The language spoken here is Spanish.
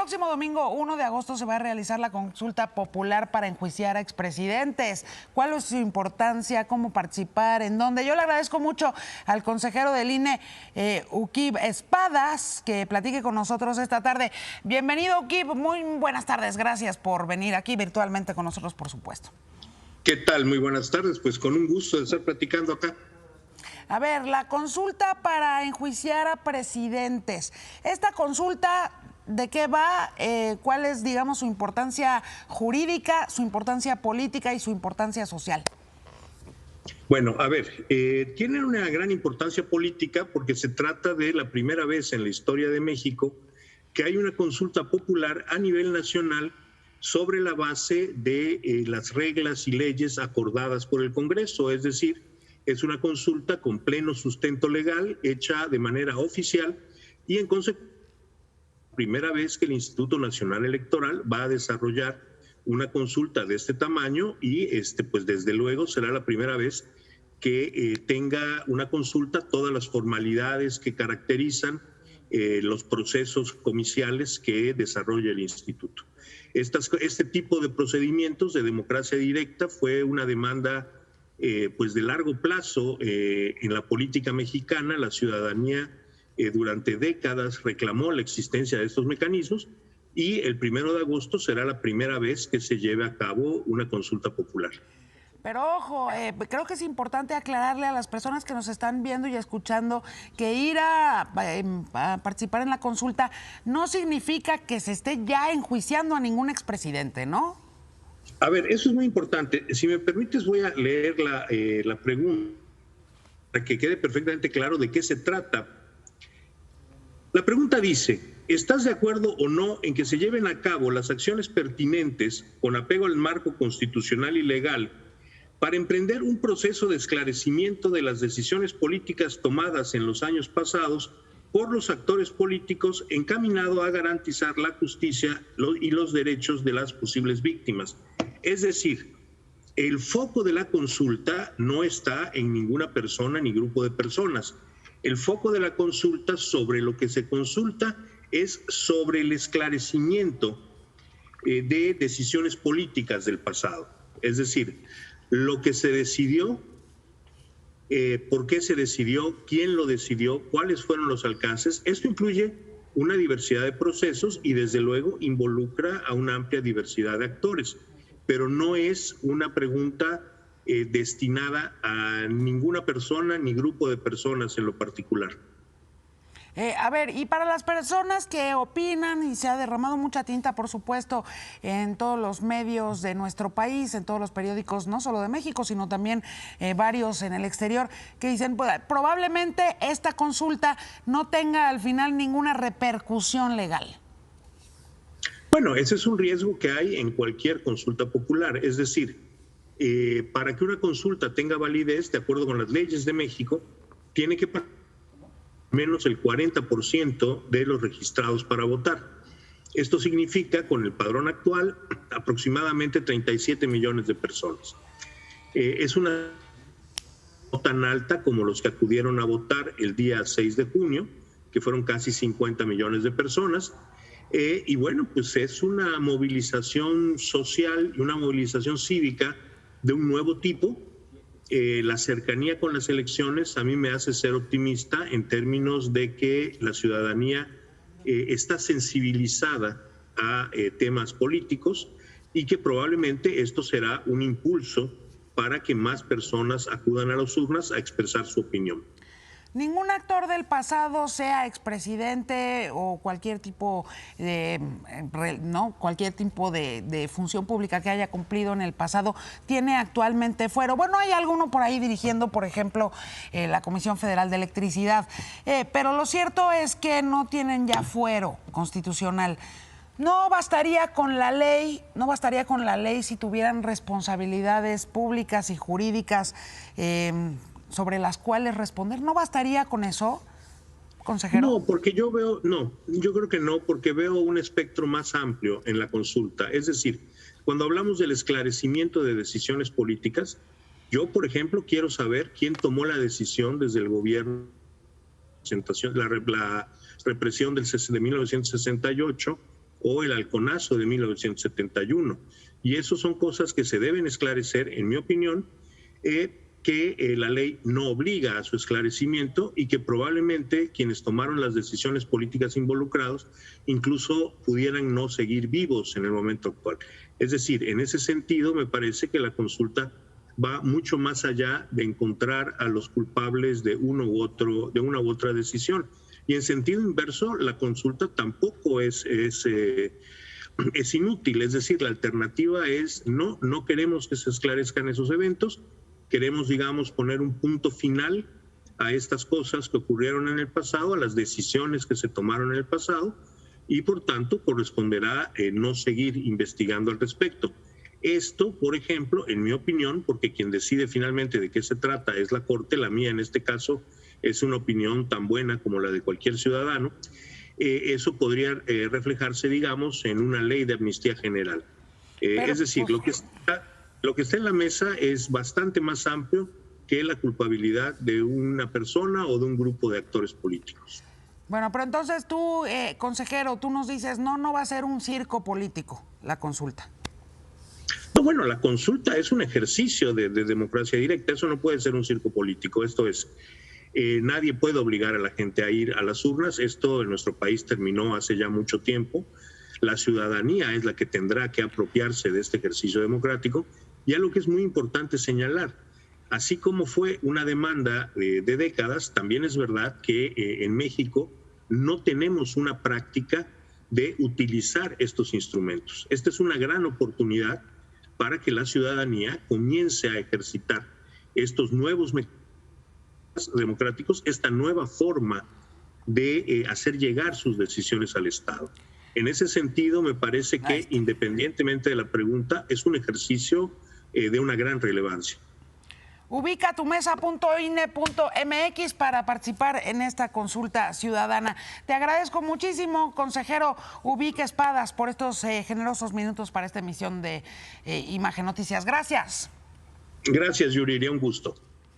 próximo domingo 1 de agosto se va a realizar la consulta popular para enjuiciar a expresidentes. ¿Cuál es su importancia? ¿Cómo participar? ¿En dónde? Yo le agradezco mucho al consejero del INE, Uquib Espadas, que platique con nosotros esta tarde. Bienvenido, Uquib. Muy buenas tardes. Gracias por venir aquí virtualmente con nosotros, por supuesto. ¿Qué tal? Muy buenas tardes. Pues con un gusto de estar platicando acá. A ver, la consulta para enjuiciar a presidentes. Esta consulta, ¿de qué va? ¿Cuál es, digamos, su importancia jurídica, su importancia política y su importancia social? Bueno, a ver, tiene una gran importancia política porque se trata de la primera vez en la historia de México que hay una consulta popular a nivel nacional sobre la base de las reglas y leyes acordadas por el Congreso, es decir, es una consulta con pleno sustento legal, hecha de manera oficial y en consecuencia, primera vez que el Instituto Nacional Electoral va a desarrollar una consulta de este tamaño y pues desde luego será la primera vez que tenga una consulta todas las formalidades que caracterizan los procesos comiciales que desarrolla el Instituto. Este tipo de procedimientos de democracia directa fue una demanda pues de largo plazo en la política mexicana. La ciudadanía durante décadas reclamó la existencia de estos mecanismos y el 1 de agosto será la primera vez que se lleve a cabo una consulta popular. Pero ojo, creo que es importante aclararle a las personas que nos están viendo y escuchando que ir a participar en la consulta no significa que se esté ya enjuiciando a ningún expresidente, ¿no? A ver, eso es muy importante. Si me permites, voy a leer la pregunta para que quede perfectamente claro de qué se trata. La pregunta dice: ¿estás de acuerdo o no en que se lleven a cabo las acciones pertinentes con apego al marco constitucional y legal para emprender un proceso de esclarecimiento de las decisiones políticas tomadas en los años pasados por los actores políticos encaminado a garantizar la justicia y los derechos de las posibles víctimas? Es decir, el foco de la consulta no está en ninguna persona ni grupo de personas. El foco de la consulta, sobre lo que se consulta, es sobre el esclarecimiento de decisiones políticas del pasado. Es decir, lo que se decidió, por qué se decidió, quién lo decidió, cuáles fueron los alcances. Esto incluye una diversidad de procesos y desde luego involucra a una amplia diversidad de actores, pero no es una pregunta destinada a ninguna persona ni grupo de personas en lo particular. A ver, y para las personas que opinan, y se ha derramado mucha tinta, por supuesto, en todos los medios de nuestro país, en todos los periódicos, no solo de México, sino también varios en el exterior, que dicen, pues, probablemente esta consulta no tenga al final ninguna repercusión legal. Bueno, ese es un riesgo que hay en cualquier consulta popular. Es decir, para que una consulta tenga validez, de acuerdo con las leyes de México, tiene que pasar menos el 40% de los registrados para votar. Esto significa, con el padrón actual, aproximadamente 37 millones de personas. Es una no tan alta como los que acudieron a votar el día 6 de junio, que fueron casi 50 millones de personas. Y bueno, pues es una movilización social y una movilización cívica de un nuevo tipo. La cercanía con las elecciones a mí me hace ser optimista en términos de que la ciudadanía está sensibilizada a temas políticos y que probablemente esto será un impulso para que más personas acudan a las urnas a expresar su opinión. Ningún actor del pasado, sea expresidente o cualquier tipo de, cualquier tipo de función pública que haya cumplido en el pasado, tiene actualmente fuero. Bueno, hay alguno por ahí dirigiendo, por ejemplo, la Comisión Federal de Electricidad, pero lo cierto es que no tienen ya fuero constitucional. No bastaría con la ley, si tuvieran responsabilidades públicas y jurídicas sobre las cuales responder. ¿No bastaría con eso, consejero? No, porque yo creo que no, porque veo un espectro más amplio en la consulta. Es decir, cuando hablamos del esclarecimiento de decisiones políticas, yo, por ejemplo, quiero saber quién tomó la decisión desde el gobierno, la represión de 1968 o el halconazo de 1971. Y eso son cosas que se deben esclarecer, en mi opinión, que la ley no obliga a su esclarecimiento y que probablemente quienes tomaron las decisiones políticas involucrados incluso pudieran no seguir vivos en el momento actual. Es decir, en ese sentido me parece que la consulta va mucho más allá de encontrar a los culpables de una u otra decisión. Y en sentido inverso, la consulta tampoco es inútil. Es decir, la alternativa es no queremos que se esclarezcan esos eventos, queremos, digamos, poner un punto final a estas cosas que ocurrieron en el pasado, a las decisiones que se tomaron en el pasado, y por tanto corresponderá no seguir investigando al respecto. Esto, por ejemplo, en mi opinión, porque quien decide finalmente de qué se trata es la Corte, la mía en este caso es una opinión tan buena como la de cualquier ciudadano, eso podría reflejarse, digamos, en una ley de amnistía general. Es decir, lo que está en la mesa es bastante más amplio que la culpabilidad de una persona o de un grupo de actores políticos. Bueno, pero entonces tú, consejero, tú nos dices, no va a ser un circo político la consulta. No, bueno, la consulta es un ejercicio de democracia directa, eso no puede ser un circo político, esto es, nadie puede obligar a la gente a ir a las urnas, esto en nuestro país terminó hace ya mucho tiempo, la ciudadanía es la que tendrá que apropiarse de este ejercicio democrático, y algo que es muy importante señalar, así como fue una demanda de décadas, también es verdad que en México no tenemos una práctica de utilizar estos instrumentos. Esta es una gran oportunidad para que la ciudadanía comience a ejercitar estos nuevos mecanismos democráticos, esta nueva forma de hacer llegar sus decisiones al Estado. En ese sentido, me parece que, independientemente de la pregunta, es un ejercicio de una gran relevancia. Ubica tumesa.ine.mx para participar en esta consulta ciudadana. Te agradezco muchísimo, consejero Ubique Espadas, por estos generosos minutos para esta emisión de Imagen Noticias. Gracias. Gracias, Yuriria, un gusto.